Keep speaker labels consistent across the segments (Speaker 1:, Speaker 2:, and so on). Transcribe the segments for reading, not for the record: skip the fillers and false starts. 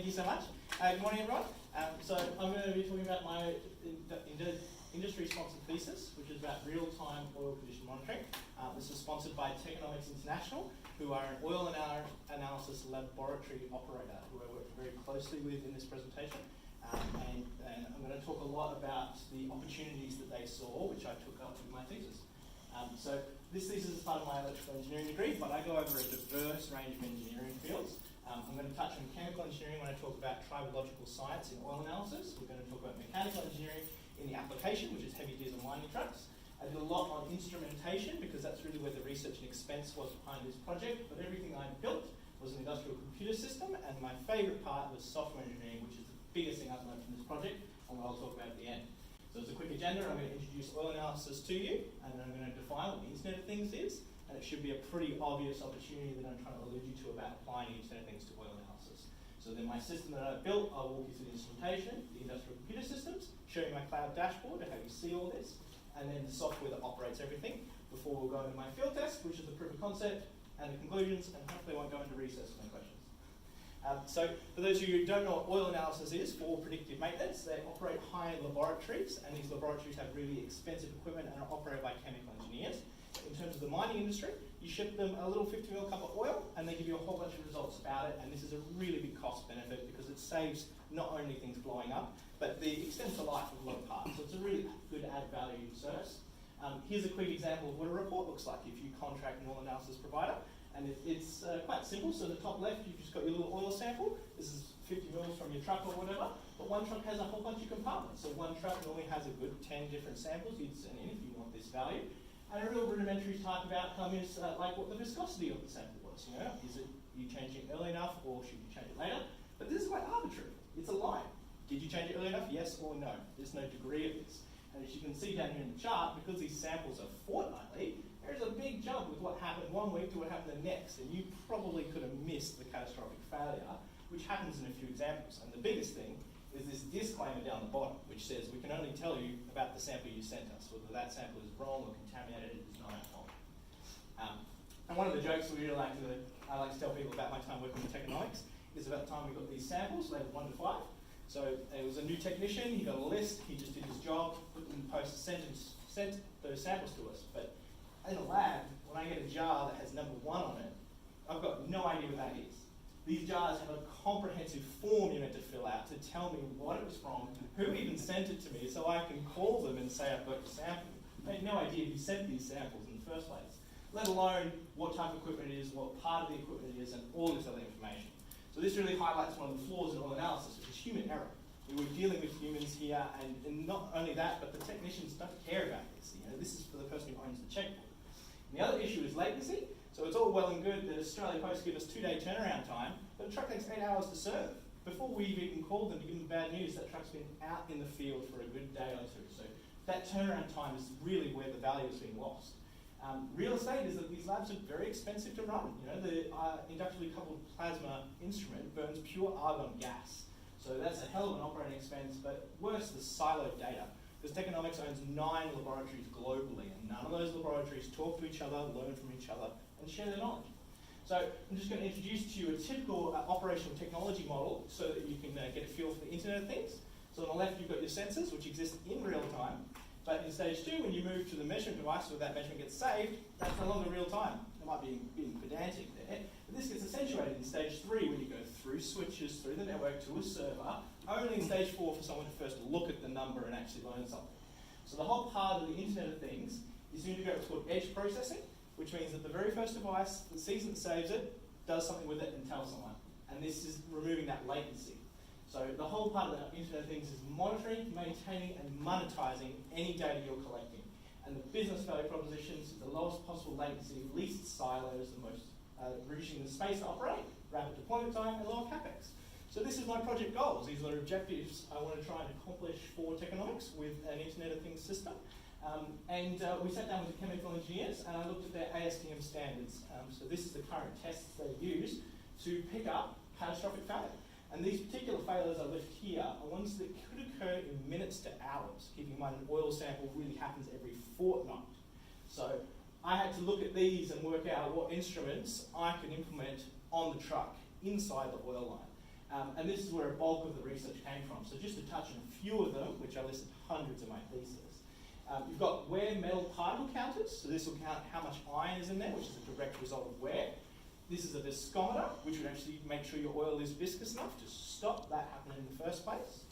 Speaker 1: Thank you so much. Good morning, everyone. So I'm going to be talking about my industry-sponsored thesis, which is about real-time oil condition monitoring. This is sponsored by Techonomics International, who are an oil analysis laboratory operator, who I work very closely with in this presentation. And I'm going to talk a lot about the opportunities that they saw, which I took up with my thesis. So this thesis is part of my electrical engineering degree, but I go over a diverse range of engineering fields. I'm going to touch on chemical engineering when I talk about tribological science in oil analysis. We're going to talk about mechanical engineering in the application, which is heavy diesel mining trucks. I did a lot on instrumentation because that's really where the research and expense was behind this project, but everything I built was an industrial computer system, and my favourite part was software engineering, which is the biggest thing I've learned from this project, and what I'll talk about at the end. So as a quick agenda, I'm going to introduce oil analysis to you, and then I'm going to define what the Internet of Things is, and it should be a pretty obvious opportunity that I'm trying to allude you to about applying the Internet of Things to oil analysis. So then my system that I built, I'll walk you through the instrumentation, the industrial computer systems, show you my cloud dashboard and how you see all this, and then the software that operates everything, before we'll go into my field test, which is the proof of concept, and the conclusions, and hopefully I won't go into recess with no questions. So for those of you who don't know what oil analysis is for predictive maintenance, they operate high-end laboratories, and these laboratories have really expensive equipment and are operated by chemical engineers. In terms of the mining industry, you ship them a little 50 ml cup of oil, and they give you a whole bunch of results about it, and this is a really big cost benefit because it saves not only things blowing up, but the extends the life of a lot of parts. So it's a really good add value service. Here's a quick example of what a report looks like if you contract an oil analysis provider. And it's quite simple. So the top left, you've just got your little oil sample. This is 50 mils from your truck or whatever. But one truck has a whole bunch of compartments. So one truck normally has a good 10 different samples you'd send in if you want this value. And a real rudimentary type of outcome is like what the viscosity of the sample was. You know, is it you changing it early enough, or should you change it later? But this is quite arbitrary. It's a line. Did you change it early enough? Yes or no. There's no degree of this. And as you can see down here in the chart, because these samples are fortnightly, there's a big jump with what happened one week to what happened the next, and you probably could have missed the catastrophic failure, which happens in a few examples. And the biggest thing is this disclaimer down the bottom, which says we can only tell you about the sample you sent us. Whether that sample is wrong or contaminated is not our fault. And one of the jokes I like to tell people about my time working with Techonomics is about the time we got these samples, labeled 1 to 5. So it was a new technician, he got a list, he just did his job, put them in the post, sent those samples to us. But in the lab, when I get a jar that has number 1 on it, I've got no idea what that is. These jars have a comprehensive form you need to fill out to tell me what it was from, who even sent it to me, so I can call them and say I've got your sample. I had no idea who sent these samples in the first place, let alone what type of equipment it is, what part of the equipment it is, and all this other information. So this really highlights one of the flaws in oil analysis, which is human error. We're dealing with humans here, and not only that, but the technicians don't care about this. You know, this is for the person who owns the checkbook. And the other issue is latency. So it's all well and good that Australia Post give us 2-day turnaround time, but a truck takes 8 hours to serve. Before we've even called them to give them bad news, that truck's been out in the field for a good day or two. So that turnaround time is really where the value is being lost. Real estate is that these labs are very expensive to run. You know, the inductively coupled plasma instrument burns pure argon gas. So that's a hell of an operating expense, but worse, the siloed data. Because Techonomics owns 9 laboratories globally, and none of those laboratories talk to each other, learn from each other, and share their knowledge. So I'm just going to introduce to you a typical operational technology model so that you can get a feel for the Internet of Things. So on the left, you've got your sensors, which exist in real time. But in stage 2, when you move to the measurement device where that measurement gets saved, that's no longer real time. It might be being pedantic there. But this gets accentuated in stage 3 when you go through switches, through the network to a server, only in stage 4 for someone to first look at the number and actually learn something. So the whole part of the Internet of Things is you need to go what's called edge processing, which means that the very first device that sees it and saves it, does something with it and tells someone. And this is removing that latency. So the whole part of the Internet of Things is monitoring, maintaining, and monetizing any data you're collecting. And the business value propositions is the lowest possible latency, least silos, the most reducing the space to operate, rapid deployment time, and lower capex. So this is my project goals. These are the objectives I want to try and accomplish for Techonomics with an Internet of Things system. We sat down with the chemical engineers and I looked at their ASTM standards. So this is the current tests they use to pick up catastrophic failure. And these particular failures I left here are ones that could occur in minutes to hours, keeping in mind an oil sample really happens every fortnight. So I had to look at these and work out what instruments I could implement on the truck inside the oil line. And this is where a bulk of the research came from. So just to touch on a few of them, which I listed hundreds in my thesis. You've got wear metal particle counters. So this will count how much iron is in there, which is a direct result of wear. This is a viscometer, which would actually make sure your oil is viscous enough to stop that happening in the first place.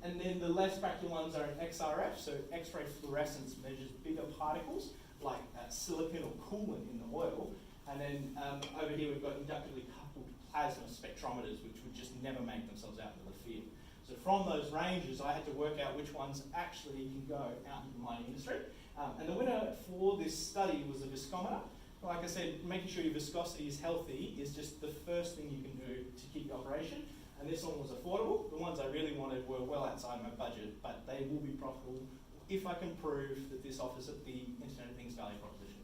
Speaker 1: And then the less practical ones are an XRF, so X-ray fluorescence measures bigger particles like silicon or coolant in the oil. And then over here we've got inductively coupled plasma spectrometers, which would just never make themselves out into the field. So from those ranges, I had to work out which ones actually can go out into the mining industry. And the winner for this study was a viscometer. Like I said, making sure your viscosity is healthy is just the first thing you can do to keep your operation. And this one was affordable. The ones I really wanted were well outside my budget, but they will be profitable if I can prove that this offers the Internet of Things value proposition.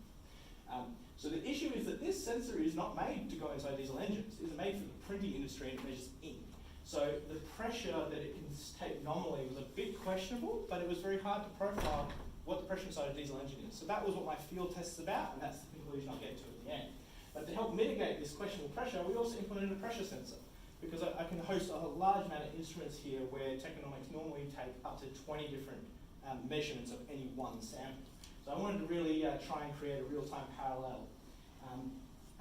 Speaker 1: So the issue is that this sensor is not made to go inside diesel engines. It's made for the printing industry and it measures ink. So the pressure that it can take nominally was a bit questionable, but it was very hard to profile what the pressure inside a diesel engine is. So that was what my field test is about, and that's the conclusion I'll get to at the end. But to help mitigate this questionable pressure, we also implemented a pressure sensor, because I can host a large amount of instruments here where Techonomics normally take up to 20 different measurements of any one sample. So I wanted to really try and create a real-time parallel.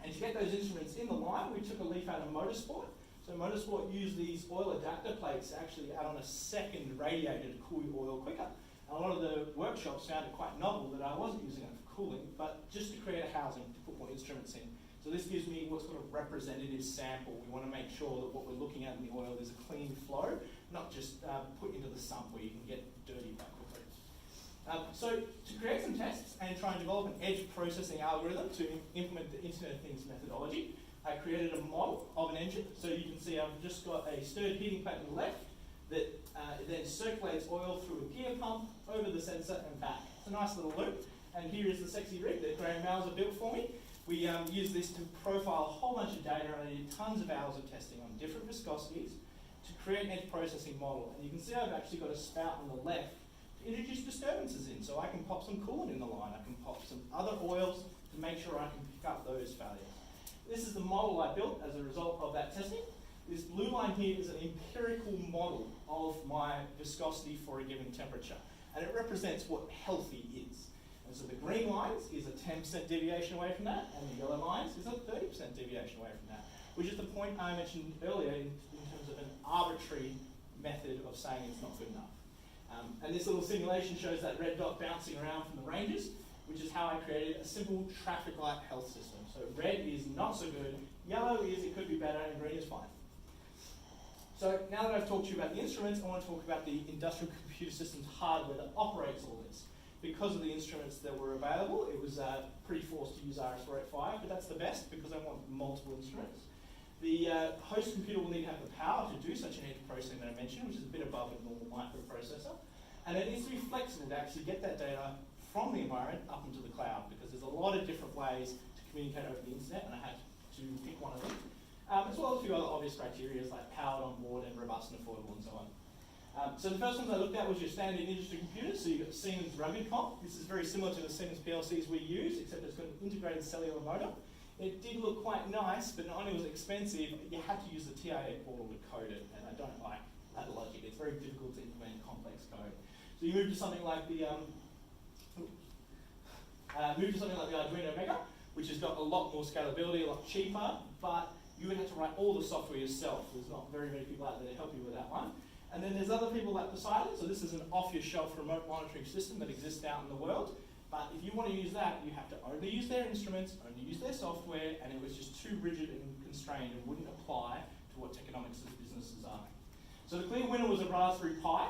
Speaker 1: And to get those instruments in the line, we took a leaf out of Motorsport. So Motorsport used these oil adapter plates to actually add on a second radiator to cool your oil quicker. And a lot of the workshops found it quite novel that I wasn't using it for cooling, but just to create a housing to put more instruments in. So this gives me what's called a representative sample. We want to make sure that what we're looking at in the oil is a clean flow, not just put into the sump where you can get dirty quite quickly. So to create some tests and try and develop an edge processing algorithm to implement the Internet of Things methodology, I created a model of an engine. So you can see I've just got a stirred heating plate on the left that then circulates oil through a gear pump over the sensor and back. It's a nice little loop. And here is the sexy rig that Graham Mauser built for me. We used this to profile a whole bunch of data, and I did tons of hours of testing on different viscosities to create an edge processing model. And you can see I've actually got a spout on the left to introduce disturbances in. So I can pop some coolant in the line, I can pop some other oils to make sure I can pick up those failures. This is the model I built as a result of that testing. This blue line here is an empirical model of my viscosity for a given temperature. And it represents what healthy is. And so the green lines is a 10% deviation away from that, and the yellow lines is a 30% deviation away from that, which is the point I mentioned earlier in terms of an arbitrary method of saying it's not good enough. And this little simulation shows that red dot bouncing around from the ranges, which is how I created a simple traffic light health system. So red is not so good, yellow is it could be better, and green is fine. So now that I've talked to you about the instruments, I want to talk about the industrial computer systems hardware that operates all this. Because of the instruments that were available, it was pretty forced to use RS-485, but that's the best because I want multiple instruments. The host computer will need to have the power to do such an edge processing that I mentioned, which is a bit above a normal microprocessor. And it needs to be flexible to actually get that data from the environment up into the cloud, because there's a lot of different ways to communicate over the internet, and I had to pick one of them. As well as a few other obvious criteria like powered on board and robust and affordable and so on. So the first ones I looked at was your standard industry computers. So you've got Siemens RuggedComp. This is very similar to the Siemens PLCs we use, except it's got an integrated cellular motor. It did look quite nice, but not only was it expensive, you had to use the TIA portal to code it, and I don't like that logic. It's very difficult to implement complex code. So you move to something like the Arduino Mega, which has got a lot more scalability, a lot cheaper, but you would have to write all the software yourself. There's not very many people out there to help you with that one. And then there's other people like Poseidon. So this is an off-your-shelf remote monitoring system that exists out in the world. But if you want to use that, you have to only use their instruments, only use their software, and it was just too rigid and constrained and wouldn't apply to what Techonomics' businesses are. So the clear winner was a Raspberry Pi.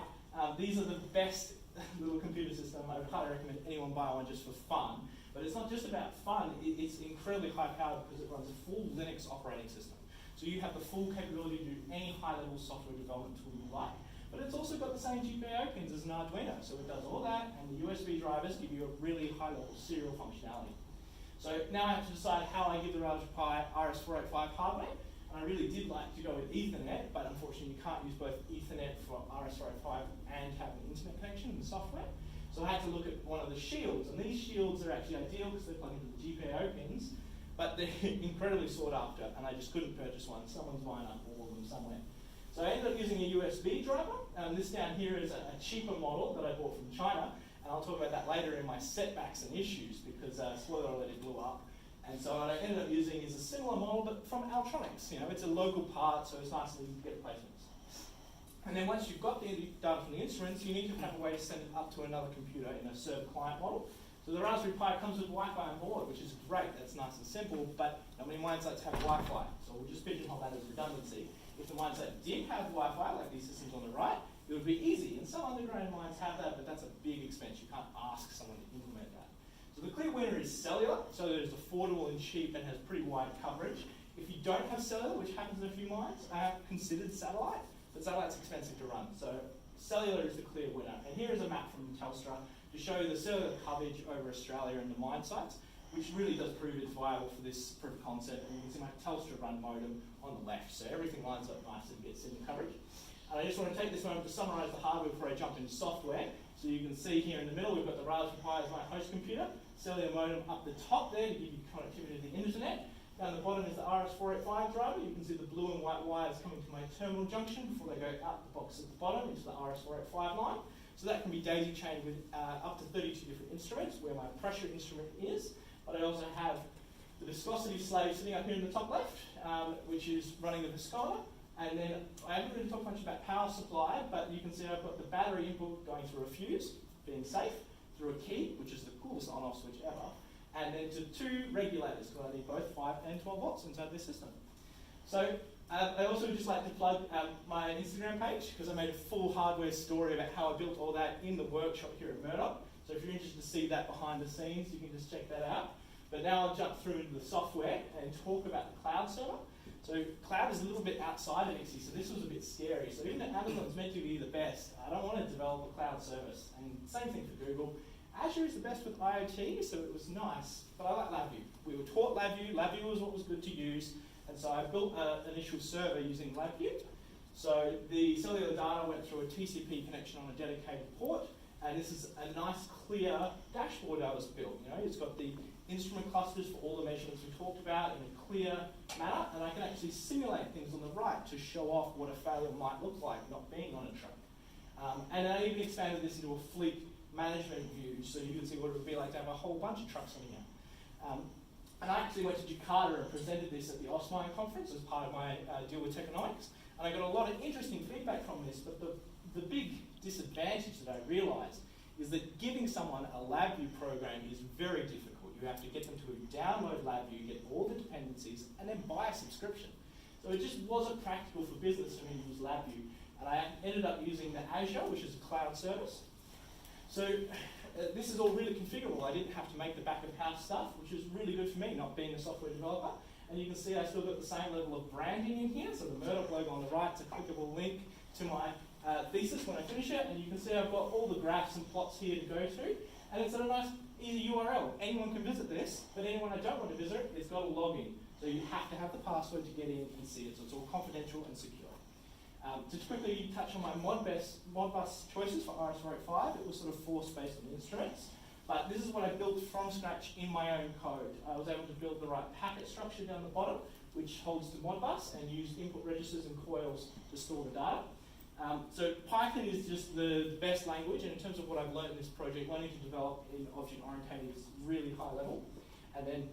Speaker 1: These are the best little computer system. I would highly recommend anyone buy one just for fun. But it's not just about fun, it's incredibly high powered because it runs a full Linux operating system. So you have the full capability to do any high-level software development tool you like. But it's also got the same GPIO pins as an Arduino, so it does all that, and the USB drivers give you a really high-level serial functionality. So now I have to decide how I give the Raspberry Pi RS-485 hardware, and I really did like to go with Ethernet, but unfortunately you can't use both Ethernet for RS-485 and have an internet connection in the software. So I had to look at one of the shields, and these shields are actually ideal because they plug into the GPIO pins. but they're incredibly sought after, and I just couldn't purchase one. Someone's buying up all of them somewhere. So I ended up using a USB driver. This down here is a cheaper model that I bought from China, and I'll talk about that later in my setbacks and issues, because spoiler alert, it blew up. And so what I ended up using is a similar model, but from Altronics. It's a local part, so it's nice and easy to get replacements. And then once you've got the data from the instruments, you need to have a way to send it up to another computer in a server-client model. So the Raspberry Pi comes with Wi-Fi on board, which is great. That's nice and simple, but not many mine sites have Wi-Fi. So we'll just pigeonhole that as redundancy. If the mine site did have Wi-Fi, like these systems on the right, it would be easy. And some underground mines have that, but that's a big expense. You can't ask someone to implement that. So the clear winner is cellular. Cellular is affordable and cheap and has pretty wide coverage. If you don't have cellular, which happens in a few mines, I have considered satellite, but satellite's expensive to run. So cellular is the clear winner. And here is a map from Telstra to show the cellular coverage over Australia and the mine sites, which really does prove it's viable for this proof of concept. And you can see my Telstra run modem on the left, so everything lines up nicely to get signal coverage. And I just want to take this moment to summarise the hardware before I jump into software. So you can see here in the middle, we've got the Raspberry Pi as my host computer, cellular modem up the top there to give you connectivity to the internet. Down the bottom is the RS485 driver. You can see the blue and white wires coming to my terminal junction before they go out the box at the bottom into the RS485 line. So that can be daisy chained with up to 32 different instruments, where my pressure instrument is. But I also have the viscosity slave sitting up here in the top left, which is running the viscometer. And then I haven't really talked much about power supply, but you can see I've got the battery input going through a fuse, being safe, through a key, which is the coolest on-off switch ever, and then to two regulators, because I need both 5 and 12 volts inside this system. So I also would just like to plug my Instagram page, because I made a full hardware story about how I built all that in the workshop here at Murdoch. So if you're interested to see that behind the scenes, you can just check that out. But now I'll jump through into the software and talk about the cloud server. So cloud is a little bit outside of XE, so this was a bit scary. So even though Amazon's meant to be the best, I don't want to develop a cloud service. And same thing for Google. Azure is the best with IoT, so it was nice, but I like LabVIEW. We were taught LabVIEW. LabVIEW was what was good to use, and so I built an initial server using LabVIEW. So the cellular data went through a TCP connection on a dedicated port, and this is a nice, clear dashboard I was built. It's got the instrument clusters for all the measurements we talked about in a clear manner, and I can actually simulate things on the right to show off what a failure might look like not being on a truck. And I even expanded this into a fleet management view, so you can see what it would be like to have a whole bunch of trucks on here. And I actually went to Jakarta and presented this at the OSMINE conference as part of my deal with Techonomics, and I got a lot of interesting feedback from this, but the big disadvantage that I realised is that giving someone a LabVIEW program is very difficult. You have to get them to download LabVIEW, get all the dependencies, and then buy a subscription. So it just wasn't practical for business for me to use LabVIEW. And I ended up using the Azure, which is a cloud service. So this is all really configurable. I didn't have to make the back of house stuff, which is really good for me, not being a software developer. And you can see I still got the same level of branding in here. So the Murdoch logo on the right is a clickable link to my thesis when I finish it. And you can see I've got all the graphs and plots here to go to. And it's at a nice, easy URL. Anyone can visit this, but anyone I don't want to visit, it's got a login. So you have to have the password to get in and see it. So it's all confidential and secure. To quickly touch on my Modbus choices for RS485, it was sort of forced based on the instruments. But this is what I built from scratch in my own code. I was able to build the right packet structure down the bottom, which holds the Modbus, and use input registers and coils to store the data. So Python is just the best language, and in terms of what I've learned in this project, learning to develop in object-oriented is really high level. And then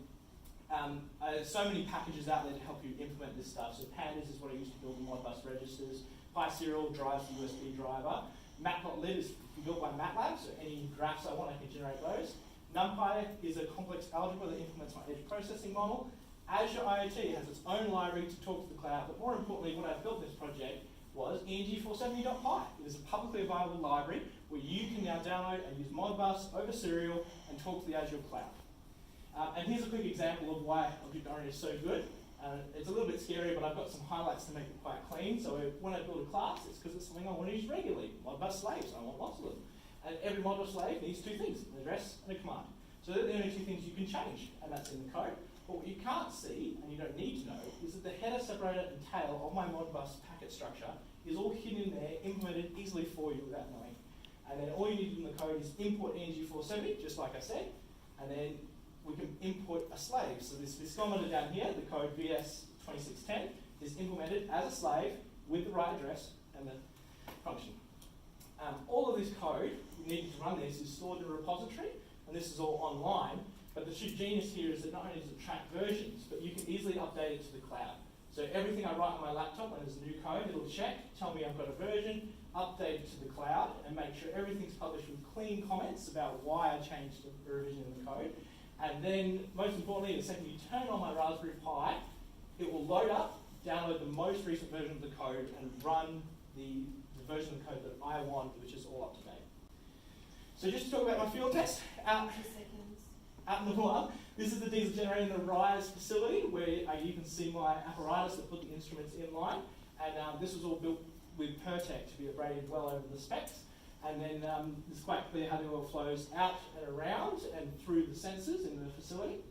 Speaker 1: there's so many packages out there to help you implement this stuff. So Pandas is what I used to build the Modbus registers. PySerial drives the USB driver. Matplotlib is built by MATLAB, so any graphs I want, I can generate those. NumPy is a complex algebra that implements my edge processing model. Azure IoT has its own library to talk to the cloud, but more importantly, what I've built in this project was eng470.py. It is a publicly available library where you can now download and use Modbus over Serial and talk to the Azure cloud. And here's a quick example of why object-oriented is so good. It's a little bit scary, but I've got some highlights to make it quite clean. So when I build a class, it's because it's something I want to use regularly. Modbus slaves, I want lots of them. And every Modbus slave needs two things, an address and a command. So they're the only two things you can change, and that's in the code. But what you can't see, and you don't need to know, is that the header, separator, and tail of my Modbus packet structure is all hidden in there, implemented easily for you without knowing. And then all you need in the code is import eng470, just like I said. And then we can input a slave. So this viscometer down here, the code VS2610, is implemented as a slave with the right address and the function. All of this code, needing to run this, is stored in a repository, and this is all online. But the genius here is that not only does it track versions, but you can easily update it to the cloud. So everything I write on my laptop, when there's new code, it'll check, tell me I've got a version, update it to the cloud, and make sure everything's published with clean comments about why I changed the revision in the code. And then, most importantly, the second you turn on my Raspberry Pi, it will load up, download the most recent version of the code, and run the version of the code that I want, which is all up to date. So just to talk about my field test, out in the wild, this is the diesel generator in the RISE facility, where you can see my apparatus that put the instruments in line. And this was all built with Pertec to be abraded well over the specs. And then it's quite clear how the oil flows out and around and through the sensors in the facility.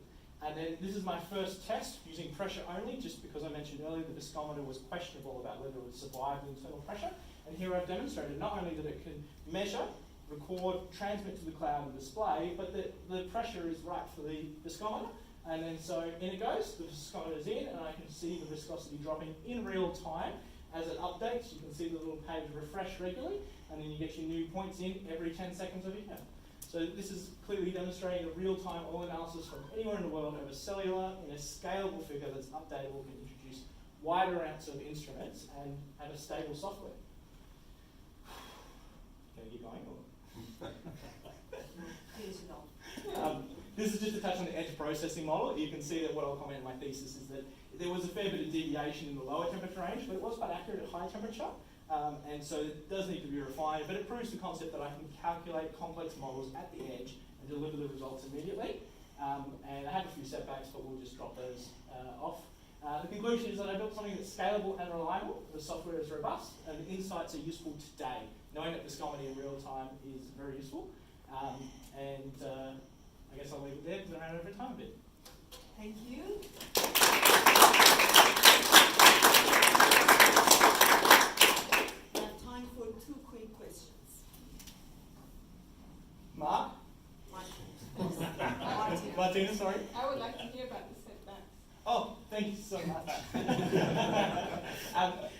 Speaker 1: And then this is my first test using pressure only, just because I mentioned earlier the viscometer was questionable about whether it would survive the internal pressure. And here I've demonstrated not only that it can measure, record, transmit to the cloud and display, but that the pressure is right for the viscometer. And then so in it goes, the viscometer is in, and I can see the viscosity dropping in real time. As it updates, you can see the little page refresh regularly, and then you get your new points in every 10 seconds of your turn. So this is clearly demonstrating a real-time oil analysis from anywhere in the world over cellular in a scalable figure that's updatable, can introduce wider amounts of instruments and have a stable software. Can I keep going? This is just a touch on the edge processing model. You can see that what I'll comment in my thesis is that there was a fair bit of deviation in the lower temperature range, but it was quite accurate at high temperature. And so it does need to be refined, but it proves the concept that I can calculate complex models at the edge and deliver the results immediately. And I have a few setbacks, but we'll just drop those off. The conclusion is that I built something that's scalable and reliable, the software is robust, and the insights are useful today. Knowing that viscometer in real time is very useful. I guess I'll leave it there because I ran over time a bit.
Speaker 2: Thank you. We have time for 2 quick questions.
Speaker 1: Mark? Martina, sorry.
Speaker 3: I would like to hear about the setbacks.
Speaker 1: Oh, thank you so much.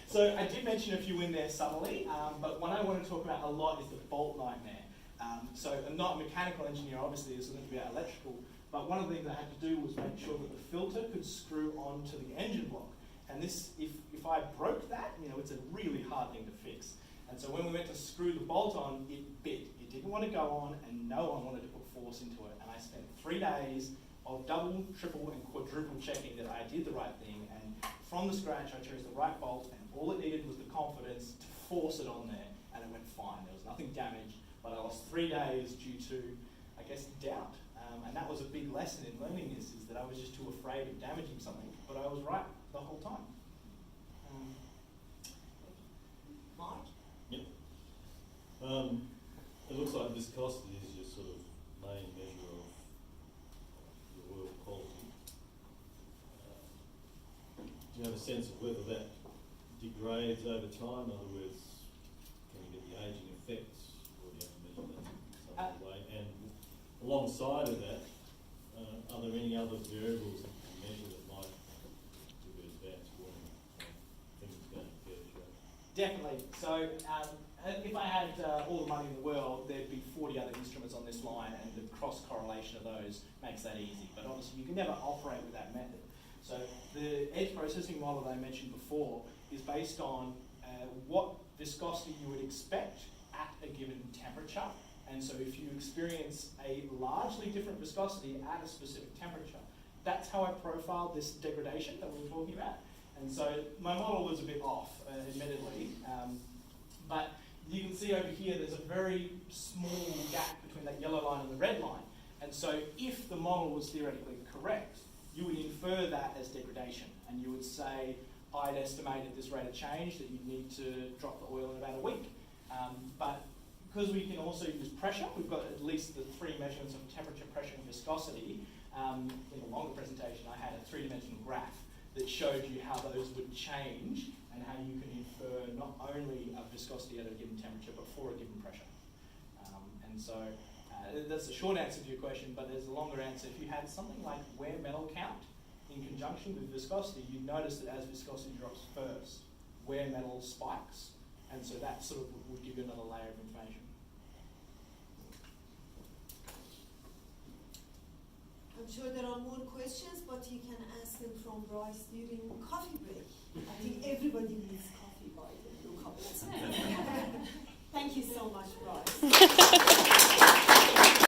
Speaker 1: So I did mention a few in there subtly, but one I want to talk about a lot is the bolt nightmare. So I'm not a mechanical engineer, obviously this is going to be electrical, but one of the things I had to do was make sure that the filter could screw onto the engine block. And this, if I broke that, it's a really hard thing to fix. And so when we went to screw the bolt on, it bit. It didn't want to go on, and no one wanted to put force into it. And I spent 3 days of double, triple, and quadruple checking that I did the right thing. And from the scratch, I chose the right bolt, and all it needed was the confidence to force it on there, and it went fine. There was nothing damaged, but I lost 3 days due to, I guess, doubt. And that was a big lesson in learning this, is that I was just too afraid of damaging something, but I was right the whole time.
Speaker 2: Mark?
Speaker 4: Yep. It looks like viscosity is your sort of main measure of the oil quality. Do you have a sense of whether that degrades over time? In other words, can you get the aging effects, or do you have to measure that in some other way? And alongside of that, are there any other variables that you can measure that might reverse back to things going fairly straight?
Speaker 1: Definitely. So if I had all the money in the world, there'd be 40 other instruments on this line, and the cross-correlation of those makes that easy. But obviously, you can never operate with that method. So the edge processing model that I mentioned before is based on what viscosity you would expect at a given temperature. And so if you experience a largely different viscosity at a specific temperature, that's how I profiled this degradation that we were talking about. And so my model was a bit off, admittedly, but you can see over here there's a very small gap between that yellow line and the red line. And so if the model was theoretically correct, you would infer that as degradation, and you would say, I'd estimated this rate of change that you'd need to drop the oil in about a week. But because we can also use pressure, we've got at least the 3 measurements of temperature, pressure, and viscosity. In the longer presentation, I had a 3-dimensional graph that showed you how those would change and how you can infer not only a viscosity at a given temperature, but for a given pressure. And so That's a short answer to your question, but there's a longer answer. If you had something like wear metal count in conjunction with viscosity, you'd notice that as viscosity drops first, wear metal spikes, and so that sort of would give you another layer of information.
Speaker 2: I'm sure there are more questions, but you can ask them from Brice during coffee break. I think everybody needs coffee by